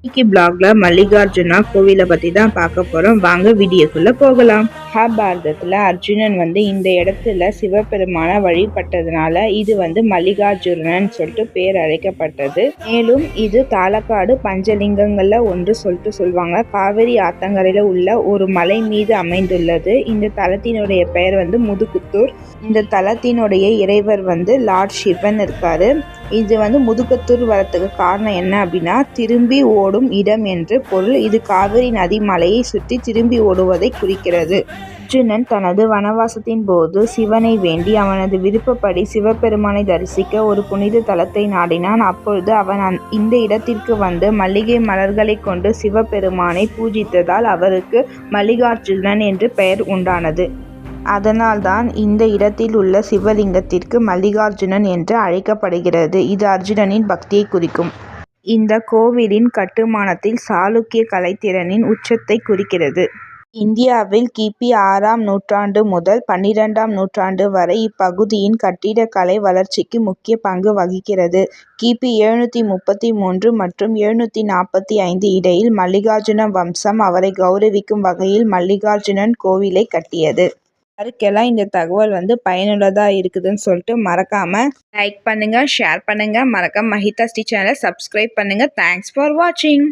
இன்னைக்கு பிளாக்ல மல்லிகார்ஜுனா கோவிலை பத்தி தான் பார்க்க போறோம். வாங்க வீடியோக்குள்ள போகலாம். மகாபாரதத்துல அர்ஜுனன் இந்த இடத்துல சிவபெருமான வழிபட்டதுனால இது மல்லிகார்ஜுனன் சொல்லிட்டு பேர் அழைக்கப்பட்டது. மேலும் இது தாளக்காடு பஞ்சலிங்கங்கள்ல ஒன்று சொல்லிட்டு சொல்லுவாங்க. காவிரி ஆத்தங்கரையில உள்ள ஒரு மலை மீது அமைந்துள்ளது. இந்த தலத்தினுடைய பெயர் முதுகுத்தூர். இந்த தலத்தினுடைய இறைவர் லார்ட் சிவன் இருக்காரு. இது முதுகுத்தூர் வரத்துக்கு காரணம் என்ன அப்படின்னா, திரும்பி ஓடும் இடம் என்று பொருள். இது காவிரி நதி மலையை சுற்றி திரும்பி ஓடுவதை குறிக்கிறது. அர்ஜுனன் தனது வனவாசத்தின் போது சிவனை வேண்டி அவனது விருப்பப்படி சிவபெருமானை தரிசிக்க ஒரு புனித தலத்தை நாடினான். அப்பொழுது அவன் இந்த இடத்திற்கு மல்லிகை மலர்களை கொண்டு சிவபெருமானை பூஜித்ததால் அவருக்கு மல்லிகார்ஜுனன் என்று பெயர் உண்டானது. அதனால்தான் இந்த இடத்தில் உள்ள சிவலிங்கத்திற்கு மல்லிகார்ஜுனன் என்று அழைக்கப்படுகிறது. இது அர்ஜுனனின் பக்தியை குறிக்கும். இந்த கோவிலின் கட்டுமானத்தில் சாளுக்கிய கலைத்திறனின் உச்சத்தை குறிக்கிறது. இந்தியாவில் கிபி 6ஆம் நூற்றாண்டு முதல் 12ஆம் நூற்றாண்டு வரை இப்பகுதியின் கட்டிடக்கலை வளர்ச்சிக்கு முக்கிய பங்கு வகிக்கிறது. கிபி 733 மற்றும் 745 இடையில் மல்லிகார்ஜுன வம்சம் அவரை கௌரவிக்கும் வகையில் மல்லிகார்ஜுனன் கோவிலை கட்டியது. யாருக்கெல்லாம் இந்த தகவல் பயனுள்ளதா இருக்குதுன்னு சொல்லிட்டு மறக்காம லைக் பண்ணுங்க, ஷேர் பண்ணுங்க, மறக்காம மஹிதா ஸ்ரீ சேனலை சப்ஸ்கிரைப் பண்ணுங்க. தேங்க்ஸ் ஃபார் வாட்சிங்.